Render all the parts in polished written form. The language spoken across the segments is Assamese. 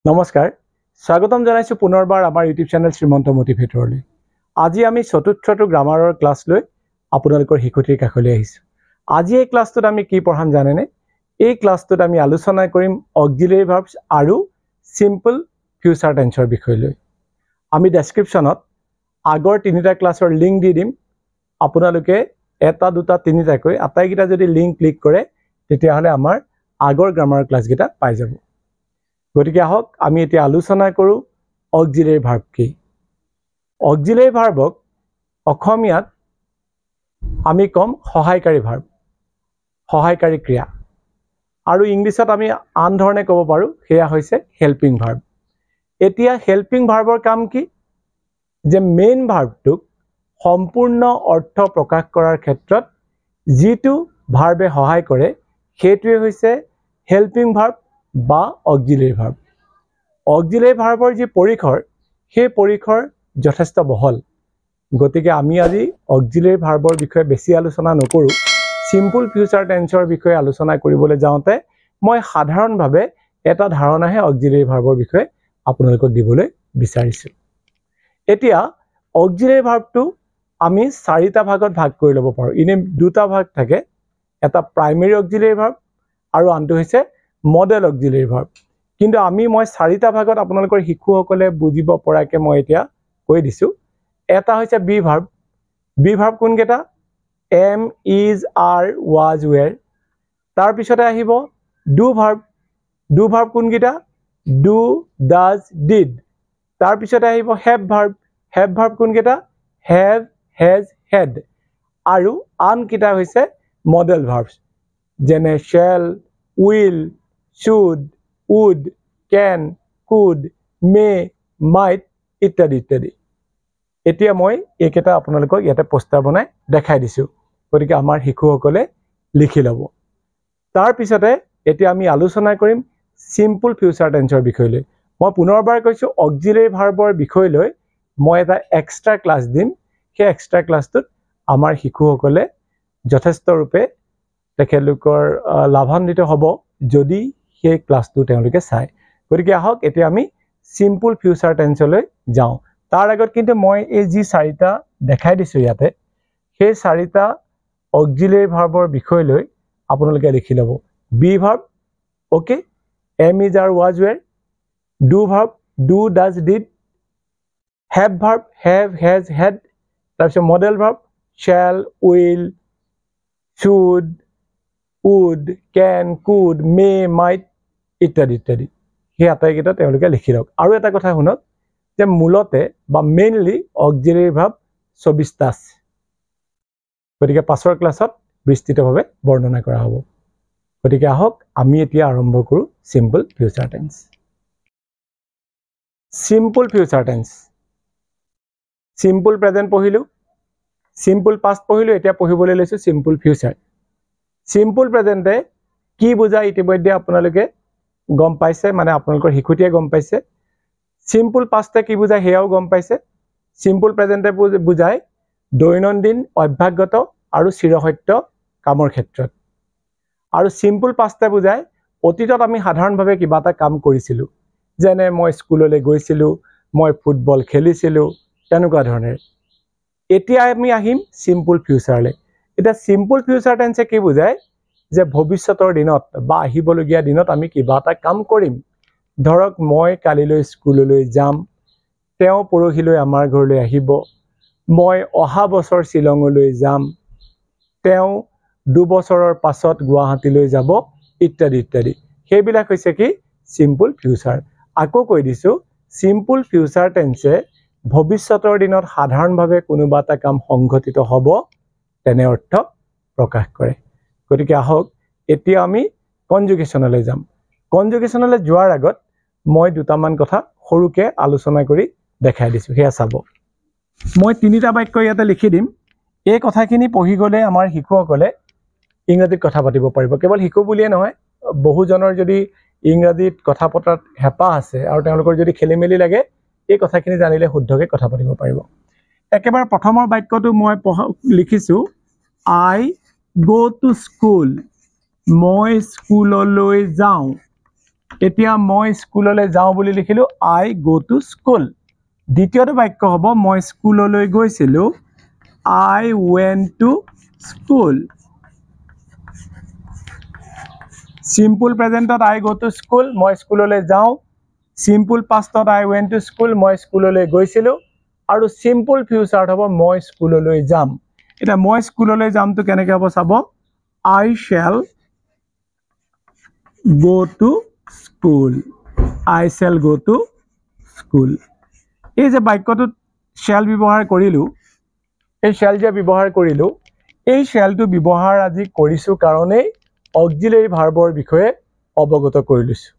নমস্কাৰ স্বাগতম জনাইছো পুনৰবাৰ আমাৰ ইউটিউব চেনেল শ্ৰীমন্ত মোটিভেটৰলৈ। আজি আমি চতুৰ্থটো গ্ৰামাৰৰ ক্লাছ লৈ আপোনালোকৰ শিক্ষাৰ্থীৰ কাষলৈ আহিছো। আজি এই ক্লাছটোত আমি কি পঢ়াম জানেনে? এই ক্লাছটোত আমি আলোচনা কৰিম অক্সিলাৰী ভাৰ্বছ আৰু সিম্পল ফিউচাৰ টেন্সৰ বিষয় লৈ। আমি ডেসক্ৰিপচনত আগৰ তিনিটা ক্লাছৰ লিংক দি দিম। আপোনালোকে এটা দুটা তিনিটাকৈ আটাইকেইটা যদি লিংক ক্লিক কৰে তেতিয়াহলে আমাৰ আগৰ গ্ৰামাৰৰ ক্লাছ কেইটা পাই যাব। গতিকে আহক আমি এতিয়া আলোচনা কৰো অক্সিলাৰী ভাৰ্ব কি। অক্সিলাৰী ভাৰ্বক অসমীয়াত আমি কম সহায়কাৰী ভাৰ্ব, সহায়কাৰী ক্ৰিয়া, আৰু ইংলিছত আমি আন ধৰণে ক'ব পাৰো সেয়া হৈছে হেল্পিং ভাৰ্ব। এতিয়া হেল্পিং ভাৰ্বৰ কাম কি? যে মেইন ভাৰ্বটোক সম্পূৰ্ণ অৰ্থ প্ৰকাশ কৰাৰ ক্ষেত্ৰত যিটো ভাৰ্বে সহায় কৰে সেইটোৱে হৈছে হেল্পিং ভাৰ্ব বা অক্সিলাৰী ভাৰ্ব। অক্সিলাৰী ভাৰ্বৰ যি পৰিসৰ সেই পৰিসৰ যথেষ্ট বহল। গতিকে আমি আজি অক্সিলাৰী ভাৰ্বৰ বিষয়ে বেছি আলোচনা নকৰো। সিম্পল ফিউচাৰ টেন্সৰ বিষয়ে আলোচনা কৰিবলৈ যাওঁতে মই সাধাৰণভাৱে এটা ধাৰণাহে অক্সিলাৰী ভাৰ্বৰ বিষয়ে আপোনালোকক দিবলৈ বিচাৰিছো। এতিয়া অক্সিলাৰী ভাৰ্বটো আমি চাৰিটা ভাগত ভাগ কৰি ল'ব পাৰো। ইনে দুটা ভাগ থাকে, এটা প্ৰাইমেৰী অক্সিলাৰী ভাৰ্ব আৰু আনটো হৈছে মডেল অক্সিলাৰী ভাৰ্ব। কিন্তু মই চাৰিটা ভাগত আপোনালোকৰ শিশুসকলে বুজিব পৰাকে মই এতিয়া কৈ দিছো। এটা হৈছে বি ভাৰ্ব। বি ভাৰ্ব কোন কেইটা? Am, is, are, was, were. তাৰ পিছতে আহিব ডু ভাৰ্ব। ডু ভাৰ্ব কোন কেইটা? Do, does, did. তাৰ পিছতে আহিব হেভ ভাৰ্ব। হেভ ভাৰ্ব কোন কেইটা? Have, has, had. আৰু আন কেইটা হৈছে মডেল ভাৰ্বছ, যেনে shall, will, should, would, can, could, may, might ইত্যাদি ইত্যাদি। এতিয়া মই এইকেইটা আপোনালোকক ইয়াতে পোষ্টাৰ বনাই দেখাই দিছো। গতিকে আমাৰ শিশুসকলে লিখি ল'ব। তাৰ পিছতে এতিয়া আমি আলোচনা কৰিম সিম্পল ফিউচাৰ টেন্সৰ বিষয় লৈ। মই পুনৰবাৰ কৈছো অক্সিলাৰী ভাৰ্বৰ বিষয় লৈ মই এটা এক্সট্ৰা ক্লাছ দিম। সেই এক্সট্ৰা ক্লাছটোত আমাৰ শিশুসকলে যথেষ্ট ৰূপে তেখেতলোকৰ লাভান্বিত হ'ব যদি সেই ক্লাছটো তেওঁলোকে চায়। গতিকে আহক এতিয়া আমি সিম্পল ফিউচাৰ টেন্সলৈ যাওঁ। তাৰ আগত কিন্তু মই এই যি চাৰিটা দেখাই দিছো ইয়াতে, সেই চাৰিটা অক্সিলাৰী ভাৰ্বৰ বিষয় লৈ আপোনালোকে লিখি ল'ব। Be verb, okay, am, is, are, was, were. Do verb, do, does, did. Have verb, have, has, had. তাৰপিছত modal verb, shall, will, should, would, can, could, may, might ইত্যাদি ইত্যাদি। সেই আটাইকেইটা তেওঁলোকে লিখি লওক। আৰু এটা কথা শুনক যে মূলতে বা মেইনলি অক্সিলাৰী ভাৰ্ব 24টা আছে। গতিকে পাছৰ ক্লাছত বিস্তৃতভাৱে বৰ্ণনা কৰা হ'ব। গতিকে আহক আমি এতিয়া আৰম্ভ কৰো simple future tense. Simple future tense. Simple present পঢ়িলো, সিম্পল পাষ্ট পঢ়িলো, এতিয়া পঢ়িবলৈ লৈছো সিম্পল ফিউচাৰ। সিম্পল প্ৰেজেন্টে কি বুজায় ইতিমধ্যে আপোনালোকে গম পাইছে, মানে আপোনালোকৰ শিশুটিয়ে গম পাইছে। সিম্পল পাষ্টে কি বুজায় সেয়াও গম পাইছে। সিম্পল প্ৰেজেন্টে বুজায় দৈনন্দিন অভ্যাসগত আৰু চিৰসত্য কামৰ ক্ষেত্ৰত। আৰু সিম্পল পাষ্টে বুজায় অতীতত আমি সাধাৰণভাৱে কিবা এটা কাম কৰিছিলো, যেনে মই স্কুললৈ গৈছিলো, মই ফুটবল খেলিছিলো, তেনেকুৱা ধৰণে। এতিয়া আমি আহিম সিম্পল ফিউচাৰলৈ। এতিয়া সিম্পল ফিউচাৰ টেন্সে কি বুজায় যে ভৱিষ্যতৰ দিনত বা আহিবলগীয়া দিনত আমি কিবা এটা কাম কৰিম। ধৰক মই কালিলৈ স্কুললৈ যাম, তেওঁ পৰহিলৈ আমাৰ ঘৰলৈ আহিব, মই অহা বছৰ শ্বিলঙলৈ যাম, তেওঁ 2 বছৰৰ পাছত গুৱাহাটীলৈ যাব ইত্যাদি ইত্যাদি। সেইবিলাক হৈছে কি? Simple future. আকৌ কৈ দিছো, সিম্পল ফিউচাৰ টেন্সে ভৱিষ্যতৰ দিনত সাধাৰণভাৱে কোনোবা এটা কাম সংঘটিত হ'ব তেনে অৰ্থ প্ৰকাশ কৰে। গতিকে আহক এতিয়া আমি কনজুগেশ্যনলৈ যাম। কনজুগেশ্যনলৈ যোৱাৰ আগত মই দুটামান কথা সৰুকে আলোচনা কৰি দেখাই দিছো, সেয়া চাব। মই তিনিটা বাক্য ইয়াতে লিখি দিম। এই কথাখিনি পঢ়ি গ'লে আমাৰ শিশুসকলে ইংৰাজীত কথা পাতিব পাৰিব। কেৱল শিশু বুলিয়ে নহয়, বহুজনৰ যদি ইংৰাজীত কথা পতাত হেঁপাহ আছে আৰু তেওঁলোকৰ যদি খেলি মেলি লাগে, এই কথাখিনি জানিলে শুদ্ধকৈ কথা পাতিব পাৰিব। একেবাৰে প্ৰথমৰ বাক্যটো মই লিখিছো, আই গো টু স্কুল। মই স্কুললৈ যাওঁ। এতিয়া মই স্কুললৈ যাওঁ বুলি লিখিলো I go to school দ্বিতীয়টো বাক্য হ'ব মই স্কুললৈ গৈছিলো I went to school simple presentত I go to school মই স্কুললৈ যাওঁ simple pastত I went to school মই স্কুললৈ গৈছিলো আৰু simple futureত হ'ব মই স্কুললৈ যাম এটা মই স্কুললৈ যামটো কেনেকৈ হ'ব চাব I shall go to school I shall go to school এই যে বাক্যটোত shall ব্যৱহাৰ কৰিলো এই shall যে ব্যৱহাৰ কৰিলো এই shallটো ব্যৱহাৰ আজি কৰিছো কাৰণে auxiliary verbৰ বিষয়ে অৱগত কৰি লৈছো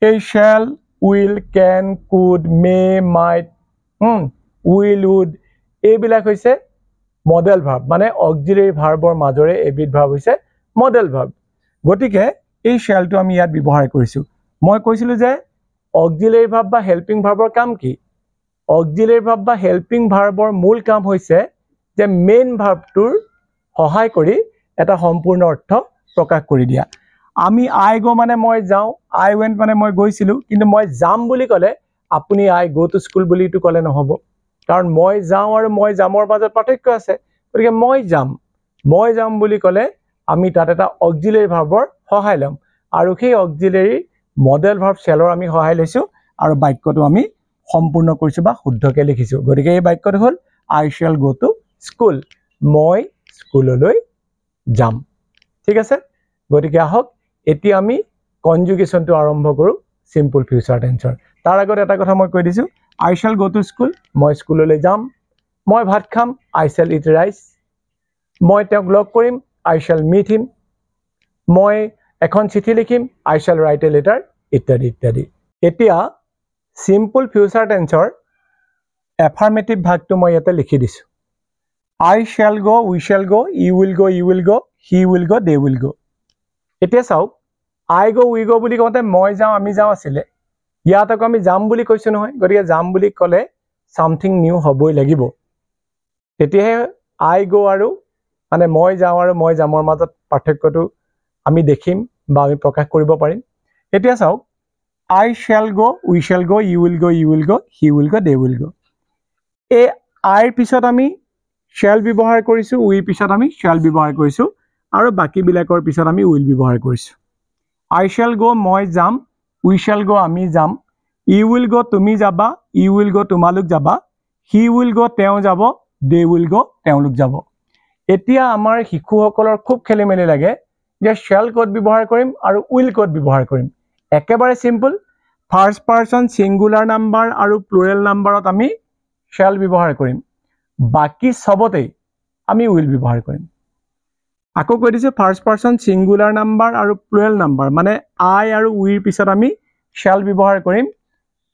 এই shall will can could may might will would এইবিলাক হৈছে model verb মানে auxiliary verbৰ মাজৰে এবিধ verb হৈছে model verb গতিকে এই shallটো আমি ইয়াত ব্যৱহাৰ কৰিছো মই কৈছিলো যে auxiliary verb বা helping verbৰ কাম কি auxiliary verb বা helping verbৰ মূল কাম হৈছে যে main verbটোৰ সহায় কৰি এটা সম্পূৰ্ণ অৰ্থ প্ৰকাশ কৰি দিয়া আমি I go মানে মই যাওঁ I went মানে মই গৈছিলো কিন্তু মই যাম বুলি ক'লে আপুনি I go to school বুলি তো ক'লে নহব কাৰণ মই যাওঁ আৰু মই যামৰ মাজত পাৰ্থক্য আছে গতিকে মই যাম বুলি ক'লে আমি তাত এটা auxiliary verbৰ সহায় লম আৰু সেই auxiliary model verb shallৰ আমি সহায় লৈছো আৰু বাক্যটো আমি সম্পূৰ্ণ কৰিছো বা শুদ্ধকৈ লিখিছো গতিকে এই বাক্যটো হ'ল I shall go to school মই স্কুললৈ যাম ঠিক আছে গতিকে আহক এতিয়া আমি কনজুগেশনটো আৰম্ভ কৰো সিম্পল ফিউচাৰ টেন্সৰ তাৰ আগত এটা কথা মই কৈ দিছো I shall go to school মই স্কুললৈ যাম মই ভাত খাম I shall eat rice মই তেওঁক লগ কৰিম I shall meet him মই এখন চিঠি লিখিম I shall write a letter ইত্যাদি ইত্যাদি এতিয়া সিম্পল ফিউচাৰ টেন্সৰ এফাৰ্মেটিভ ভাগটো মই ইয়াতে লিখি দিছো I shall go we shall go you will go he will go they will go এতিয়া চাওক I go we go বুলি কওঁতে মই যাওঁ আমি যাওঁ আছিলে ইয়াত আকৌ আমি যাম বুলি কৈছো নহয় গতিকে যাম বুলি ক'লে সামথিং নিউ হ'বই লাগিব তেতিয়াহে I go আৰু মানে মই যাওঁ আৰু মই যামৰ মাজত পাৰ্থক্যটো আমি দেখিম বা আমি প্ৰকাশ কৰিব পাৰিম এতিয়া চাওক I shall go we shall go you will go he will go they will go এই I পিছত আমি shall ব্যৱহাৰ কৰিছো we পিছত আমি shall ব্যৱহাৰ কৰিছো আৰু বাকি বিলাকৰ পিছত আমি will ব্যৱহাৰ কৰিছো I shall go মই যাম we shall go আমি যাম you will go তুমি যাবা you will go তোমালোক যাবা he will go তেওঁ যাব they will go তেওঁলোক যাব এতিয়া আমাৰ শিশুসকলৰ খুব খেলিমেলি লাগে যে shall ক'ত ব্যৱহাৰ কৰিম আৰু will ক'ত ব্যৱহাৰ কৰিম একেবাৰে simple first person singular number আৰু প্লুৰেল নাম্বাৰত আমি shall ব্যৱহাৰ কৰিম বাকি সবতে আমি will ব্যৱহাৰ কৰিম আকৌ কৈ দিছো ফাৰ্স্ট পাৰসন সিঙ্গুলাৰ নাম্বাৰ আৰু প্লুৰেল নাম্বাৰ মানে I আৰু we পিছত আমি shall ব্যৱহাৰ কৰিম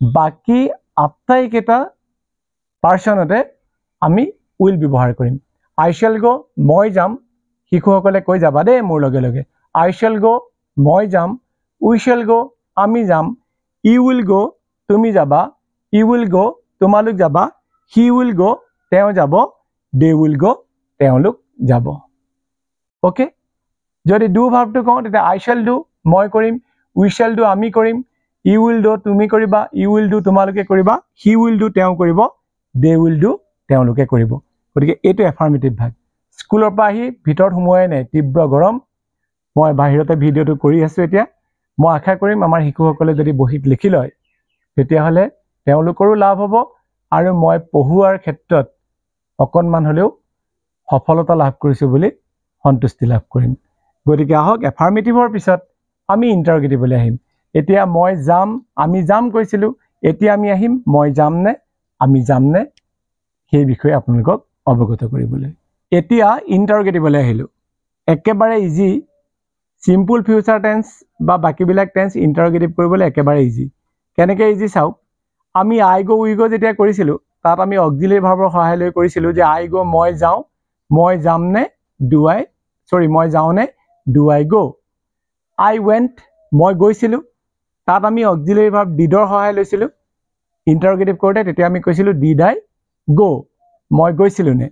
বাকি আটাইকেইটা পাৰসনতে আমি will ব্যৱহাৰ কৰিম I shall go মই যাম শিশুসকলে কৈ যাবা দে মোৰ লগে লগে I shall go মই যাম we shall go আমি যাম you will go তুমি যাবা you will go তোমালোক যাবা he will go তেওঁ যাব they will go তেওঁলোক যাব ওকে যদি do ভাৰ্বটো কওঁ তেতিয়া I shall do মই কৰিম we shall do আমি কৰিম you will do তুমি কৰিবা you will do তোমালোকে কৰিবা he will do তেওঁ কৰিব they will do তেওঁলোকে কৰিব গতিকে এটো এফাৰ্মেটিভ ভাগ স্কুলৰ পৰা আহি ভিতৰত সোমোৱাই নাই তীব্ৰ গৰম মই বাহিৰতে ভিডিওটো কৰি আছো এতিয়া মই আশা কৰিম আমাৰ শিশুসকলে যদি বহিত লিখি লয় তেতিয়া হলে তেওঁলোকৰো লাভ হ'ব আৰু মই পঢ়ুৱাৰ ক্ষেত্ৰত অকনমান হলেও সফলতা লাভ কৰিছো বুলি সন্তুষ্টি লাভ কৰিম গতিকে আহক এফাৰ্মেটিভৰ পিছত আমি ইন্টাৰগেটিভলৈ আহিম এতিয়া মই যাম আমি যাম কৈছিলো এতিয়া আমি আহিম মই যাম নে আমি যাম নে সেই বিষয়ে আপোনালোকক অৱগত কৰিবলৈ এতিয়া ইন্টাৰগেটিভলৈ আহিলো একেবাৰে ইজি সিম্পল ফিউচাৰ টেন্স বা বাকিবিলাক টেন্স ইন্টাৰগেটিভ কৰিবলৈ একেবাৰে ইজি কেনেকৈ ইজি চাওক আমি I go we go যেতিয়া কৰিছিলো তাত আমি অক্সিলাৰী ভাৰ্বৰ সহায় লৈ কৰিছিলো যে I go মই যাওঁ মই যাম নে মই যাওঁ নে do I go I went মই গৈছিলো তাত আমি অক্সিলাৰী ভাৰ্ব didৰ সহায় লৈছিলো ইন্টাৰগেটিভ কৰোতে তেতিয়া আমি কৈছিলো did I go মই গৈছিলো নে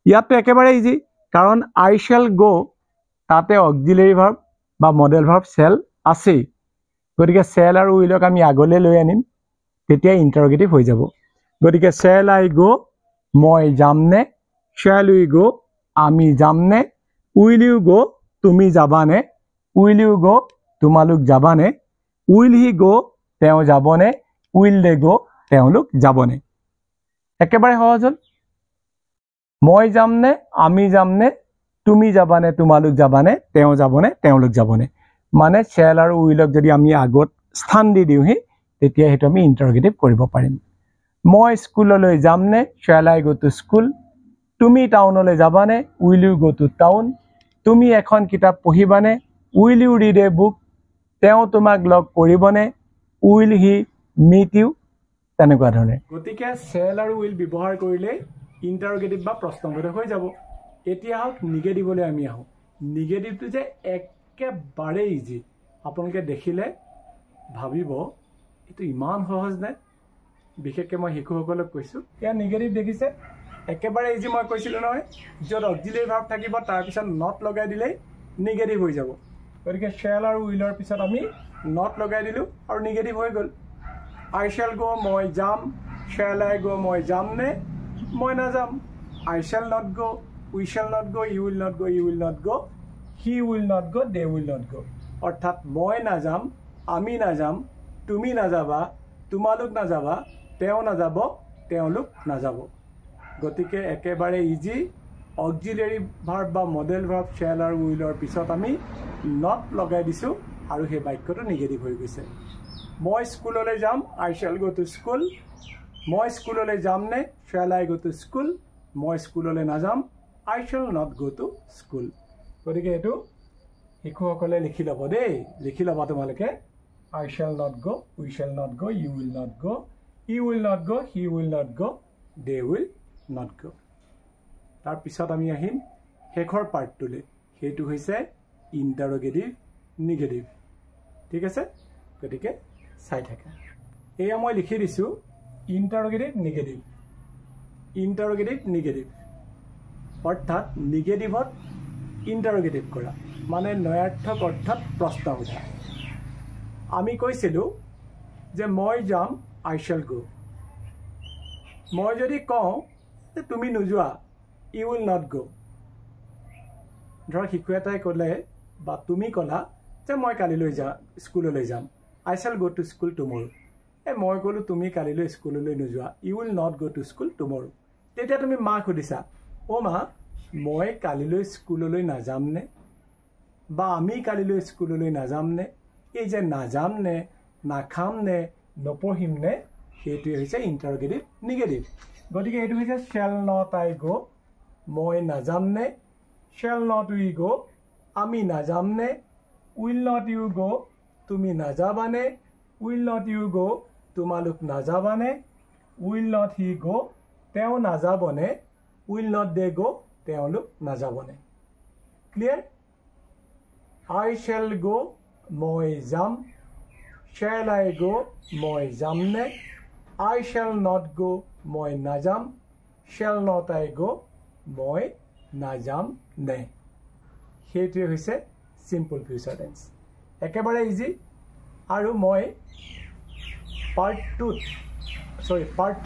ইয়াত একেবাৰে ইজি কাৰণ I shall go তাতে অক্সিলাৰী ভাৰ্ব বা মডেল ভাৰ্ব shall আছে গতিকে shall আৰু willক আমি আগলৈ লৈ আনিম তেতিয়া ইন্টাৰগেটিভ হৈ যাব গতিকে shall I go মই যামনে shall we go আমি যামনে will you go তুমি যাবানে will you go তোমালোক যাবানে will he go তেওঁ যাবনে will they go তেওঁলোক যাবনে একেবাৰে সহজ হ'ল মই যামনে আমি যামনে তুমি যাবানে তোমালোক যাবানে তেওঁ যাবনে তেওঁলোক যাবনে মানে shall আৰু willক যদি আমি আগত স্থান দি দিওহি তেতিয়া হেতু আমি ইন্টাৰগেটিভ কৰিব পাৰিম মই স্কুললৈ যামনে shall I go to school তুমি টাউনলৈ যাবানে will you go to town তুমি এখন কিতাপ পঢ়িবানে will you read a book তেওঁ তোমাক লগ কৰিবনে will he meet you তেনেকুৱা ধৰণে গতিকে shall আৰু will ব্যৱহাৰ কৰিলে ইন্টাৰগেটিভ বা প্ৰশ্নবোধক হৈ যাব এতিয়া হওক নিগেটিভলৈ আমি আহো নিগেটিভটো যে একেবাৰে ইজি আপোনালোকে দেখিলে ভাবিব এটো ইমান সহজ নে বিশেষকৈ মই শিশুসকলক কৈছো ইয়া নিগেটিভ দেখিছে একেবাৰে ইজি মই কৈছিলো নহয় যত অক্সিলাৰি ভাৰ্ব থাকিব তাৰ পিছত নট লগাই দিলে নিগেটিভ হৈ যাব গতিকে shall আৰু willৰ পিছত আমি নট লগাই দিলো আৰু নিগেটিভ হৈ গল I shall go মই যাম shall I go মই যামনে মই নাযাম I shall not go we shall not go you will not go you will not go he will not go they will not go অৰ্থাৎ মই নাযাম আমি নাযাম তুমি নাযাবা তোমালোক নাযাবা তেওঁ নাযাব তেওঁলোক নাযাব গতিকে একেবাৰে ইজি অক্সিলাৰি ভাৰ্ব বা মডেল ভাৰ্ব shall আৰু willৰ পিছত আমি নট লগাই দিছো আৰু সেই বাক্যটো নিগেটিভ হৈ গৈছে মই স্কুললৈ যাম I shall go to school মই স্কুললৈ যামনে shall I go to school মই স্কুললৈ নাযাম I shall not go to school গতিকে এটো শিশুসকলে লিখি ল'ব দেই লিখি ল'বা তোমালোকে I shall not go we shall not go you will not go he will not go he will not go they will not go তাৰ পিছত আমি আহিম শেষৰ পাৰ্টটোলৈ হেতু হৈছে ইন্টাৰগেটিভ নিগেটিভ ঠিক আছে গতিকে চাই থাকা এয়া মই লিখি দিছো ইন্টাৰগেটিভ নিগেটিভ অৰ্থাৎ নিগেটিভত ইন্টাৰগেটিভ কৰা মানে নয়াৰ্থক অৰ্থাৎ প্ৰশ্ন সোধা আমি কৈছিলো যে মই যাম I shall go মই যদি কওঁ যে তুমি নোযোৱা you will not go ধৰ শিশু এটাই ক'লে বা তুমি ক'লা যে মই কালিলৈ স্কুললৈ যাম I shall go to school tomorrow মই ক'লো তুমি কালিলৈ স্কুললৈ নোযোৱা you will not go to school tomorrow তেতিয়া তুমি মা খুদিছা ও মা মই কালিলৈ স্কুললৈ নাযামনে বা আমি কালিলৈ স্কুললৈ নাযামনে এই যে নাযামনে নাখামনে নপঢ়িমনে সেইটোৱে হৈছে ইন্টাৰগেটিভ নিগেটিভ গতিকে এইটো হৈছে shall not I go মই নাযামনে shall not we go আমি নাযামনে will not you go তুমি নাযাবানে will not you go তোমালোক নাযাবানে will not he go তেওঁ নাযাবনে will not they go তেওঁলোক নাযাবনে ক্লিয়াৰ I shall go মই যাম shall I go মই যামনে I shall not go মই নাযাম shall not I go মই নাযাম নে সেইটোৱে হৈছে সিম্পল ফিউচাৰ টেন্স একেবাৰে ইজি আৰু মই পাৰ্ট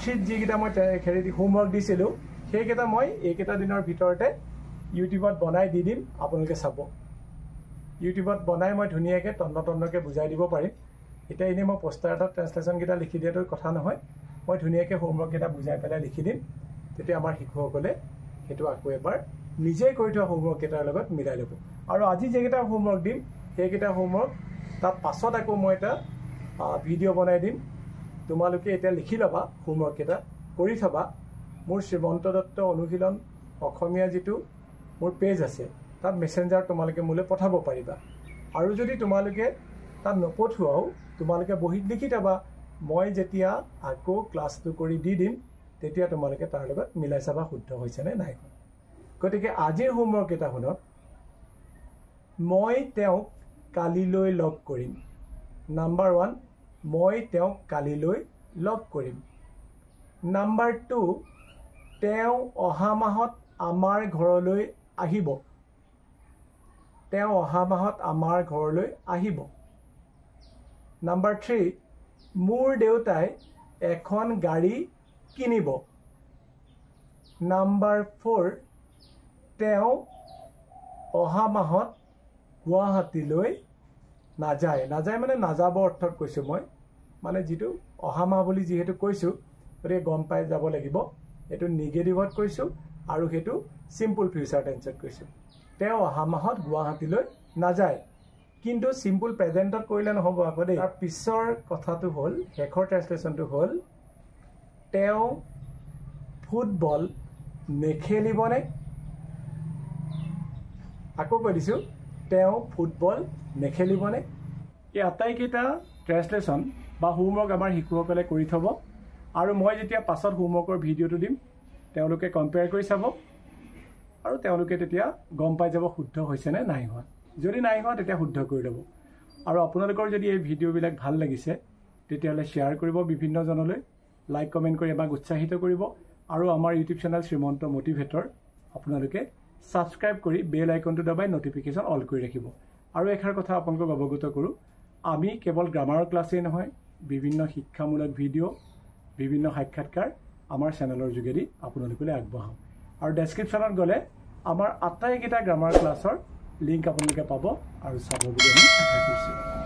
3 যিকেইটা মই হেৰি হোমৱৰ্ক দিছিলো সেইকেইটা মই এইকেইটা দিনৰ ভিতৰতে ইউটিউবত বনাই দি দিম আপোনালোকে চাব ইউটিউবত বনাই মই ধুনীয়াকৈ তন্নকে বুজাই দিব পাৰিম এটা এনে মই পোষ্টাৰ এটা ট্ৰান্সলেচন কেইটা লিখি দিয়াটো কথা নহয় মই ধুনীয়াকৈ হোমৱৰ্ক কেইটা বুজাই পেলাই লিখি দিম তেতিয়া আমাৰ শিশুসকলে হেতু আকৌ এবাৰ নিজে কৰি থোৱা হোমৱৰ্ক কেইটাৰ লগত মিলাই ল'ব আৰু আজি যেকেইটা হোমৱৰ্ক দিম সেইকেইটা হোমৱৰ্ক তাৰ পাছত আকৌ মই এটা ভিডিঅ' বনাই দিম তোমালোকে এটা লিখি ল'বা হোমৱৰ্ক কেইটা কৰি থবা মোৰ শ্ৰীমন্ত দত্ত অনুশীলন অসমীয়া যেটো মোৰ পেজ আছে তাত মেসেঞ্জাৰ তোমালোকে মোলে পঠাব পাৰিবা আৰু যদি তোমালোকে তাত নপঠুৱাও তোমালোকে বহিত লিখি থবা মই যেতিয়া আকৌ ক্লাছটো কৰি দি দিম তেতিয়া তোমালোকে তাৰ লগত মিলাই চাবা শুদ্ধ হৈছে নে নাই গতিকে আজিৰ হোমৱৰ্ক এটা শুনক মই তেওঁক কালিলৈ লগ কৰিম নাম্বাৰ 1 মই তেওঁক কালিলৈ লগ কৰিম নাম্বাৰ 2 তেওঁ অহা মাহত আমাৰ ঘৰলৈ আহিব তেওঁ অহা মাহত আমাৰ ঘৰলৈ আহিব নাম্বাৰ 3 মোৰ দেউতাই এখন গাড়ী কিনিব নাম্বাৰ 4 তেওঁ অহা মাহত গুৱাহাটীলৈ নাযায় নাযায় মানে নাযাব অৰ্থত কৈছো মই মানে যেটো অহা মাহ বুলি যেহেতু কৈছো গতিকে গম পাই যাব লাগিব এটো নিগেটিভত কৈছো আৰু হেতু সিম্পল ফিউচাৰ টেন্সত কৈছো তেওঁ অহা মাহত গুৱাহাটীলৈ নাযায় কিন্তু সিম্পল প্ৰেজেন্টত কইলে নহব আকদে তাৰ পিছৰ কথাটো হল হেখৰ ট্ৰান্সলেচনটো হল তেওঁ ফুটবল নেখেলিবনে আকৌ কৈ দিছো তেওঁ ফুটবল নেখেলিবনে এই আটাইকেইটা ট্ৰান্সলেচন বা হোমৱৰ্ক আমাৰ শিশুসকলে কৰি থব আৰু মই যেতিয়া পাছত হোমৱৰ্কৰ ভিডিঅটো দিম তেওঁলোকে কম্পেয়াৰ কৰি চাব আৰু তেওঁলোকে তেতিয়া গম পাই যাব শুদ্ধ হৈছে নে নাই হোৱা যদি নাই হোৱা তেতিয়া শুদ্ধ কৰি ল'ব আৰু আপোনালোকৰ যদি এই ভিডিঅ'বিলাক ভাল লাগিছে তেতিয়ালে শেয়াৰ কৰিব বিভিন্ন জনলৈ লাইক কমেন্ট কৰি আমাক উৎসাহিত কৰিব আৰু আমাৰ ইউটিউব চেনেল শ্ৰীমন্ত মোটিভেটৰ আপোনালোকে সাবস্ক্ৰাইব কৰি বেল আইকনটো দবাই নটিফিকেশন অল কৰি ৰাখিব আৰু এখাৰ কথা আপোনালোকক অৱগত কৰো আমি কেৱল গ্ৰামাৰৰ ক্লাছেই নহয় বিভিন্ন শিক্ষামূলক ভিডিঅ' বিভিন্ন সাক্ষাৎকাৰ আমাৰ চেনেলৰ যোগেদি আপোনালোকলৈ আগবঢ়াম আৰু ডেসক্ৰিপচনত গলে আমাৰ আটাইকেইটা গ্ৰামাৰ ক্লাছৰ লিংক আপোনালোকে পাব আৰু চাব বুলি আমি আশা কৰিছো